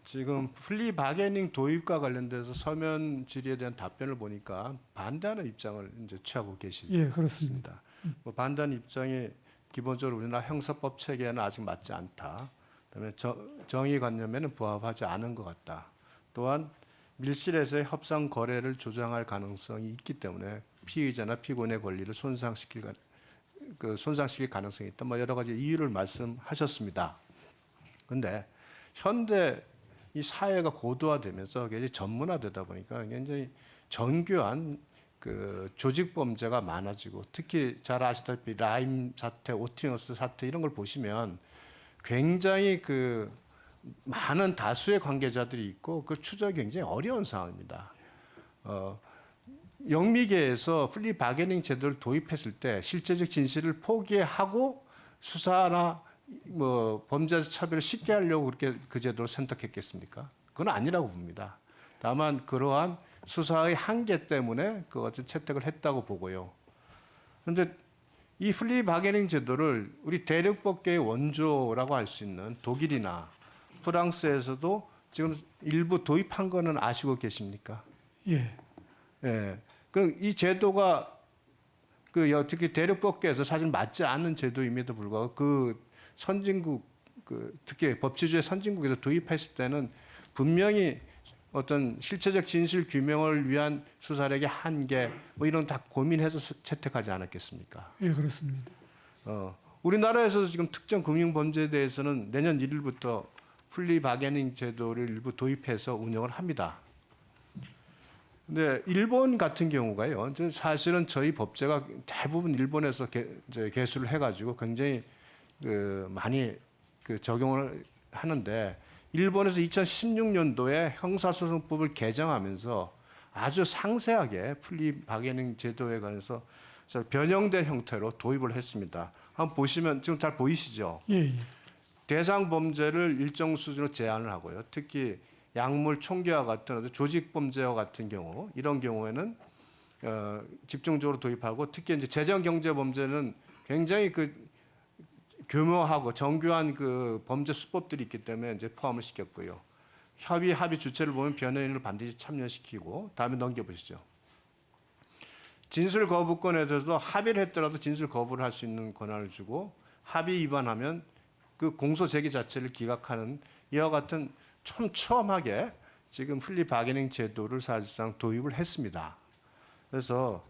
지금 플리 바게닝 도입과 관련돼서 서면 질의에 대한 답변을 보니까 반대하는 입장을 이제 취하고 예, 그렇습니다. 계십니다. 뭐 반대하는 입장이 기본적으로 우리나라 형사법 체계에는 아직 맞지 않다. 그다음에 정의관념에는 부합하지 않은 것 같다. 또한 밀실에서의 협상 거래를 조장할 가능성이 있기 때문에 피의자나 피고인의 권리를 손상시킬 가능성이 있다. 뭐 여러 가지 이유를 말씀하셨습니다. 그런데 현대 이 사회가 고도화되면서 굉장히 전문화되다 보니까 굉장히 정교한 그 조직 범죄가 많아지고, 특히 잘 아시다시피 라임 사태, 오티너스 사태 이런 걸 보시면 굉장히 그 많은 다수의 관계자들이 있고 그 추적이 굉장히 어려운 상황입니다. 영미계에서 플리 바게닝 제도를 도입했을 때 실제적 진실을 포기하고 수사나 뭐 범죄에서 처벌을 쉽게 하려고 그렇게 그 제도를 선택했겠습니까? 그건 아니라고 봅니다. 다만 그러한 수사의 한계 때문에 그것을 채택을 했다고 보고요. 그런데 이 플리 바게닝 제도를 우리 대륙법계의 원조라고 할 수 있는 독일이나 프랑스에서도 지금 일부 도입한 거는 아시고 계십니까? 예. 예. 그 이 제도가 그 특히 대륙법계에서 사실 맞지 않는 제도임에도 불구하고 그 선진국 특히 법치주의 선진국에서 도입했을 때는 분명히 어떤 실체적 진실 규명을 위한 수사력의 한계 뭐 이런 다 고민해서 채택하지 않았겠습니까? 예, 그렇습니다. 우리나라에서도 지금 특정 금융 범죄에 대해서는 내년 1일부터 플리 바게닝 제도를 일부 도입해서 운영을 합니다. 근데 일본 같은 경우가요, 사실은 저희 법제가 대부분 일본에서 개수를 해가지고 굉장히 많이 적용을 하는데, 일본에서 2016년도에 형사소송법을 개정하면서 아주 상세하게 플리 바게닝 제도에 관해서 변형된 형태로 도입을 했습니다. 한번 보시면 지금 잘 보이시죠? 예, 예. 대상 범죄를 일정 수준으로 제한을 하고요. 특히 약물 총기와 같은 조직 범죄와 같은 경우, 이런 경우에는 집중적으로 도입하고, 특히 이제 재정 경제 범죄는 굉장히 교묘하고 정교한 그 범죄 수법들이 있기 때문에 이제 포함을 시켰고요. 합의 주체를 보면 변호인을 반드시 참여시키고, 다음에 넘겨보시죠. 진술 거부권에 대해서도 합의를 했더라도 진술 거부를 할 수 있는 권한을 주고, 합의 위반하면 그 공소 제기 자체를 기각하는 이와 같은 촘촘하게 지금 플리 바게닝 제도를 사실상 도입을 했습니다. 그래서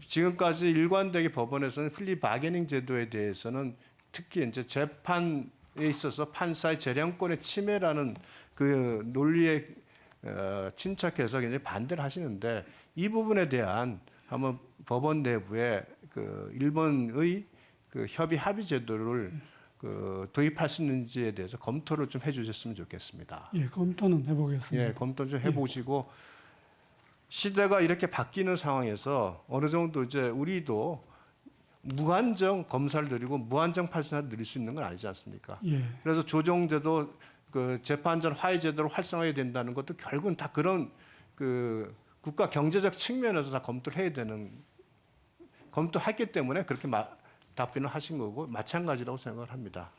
지금까지 일관되게 법원에서는 플리 바게닝 제도에 대해서는 특히 이제 재판에 있어서 판사의 재량권의 침해라는 그 논리에 침착해서 굉장히 반대를 하시는데, 이 부분에 대한 한번 법원 내부에 그 일본의 그 협의 합의 제도를 도입할 수 있는지에 대해서 검토를 좀 해주셨으면 좋겠습니다. 예, 검토는 해보겠습니다. 예, 검토 좀 해보시고, 시대가 이렇게 바뀌는 상황에서 어느 정도 이제 우리도 무한정 검사를 드리고 무한정 판사를 드릴 수 있는 건 아니지 않습니까? 예, 그래서 조정제도 그 재판전 화해 제도를 활성화해야 된다는 것도 결국은 다 그런 그 국가 경제적 측면에서 다 검토를 해야 되는, 검토했기 때문에 그렇게 답변을 하신 거고 마찬가지라고 생각을 합니다.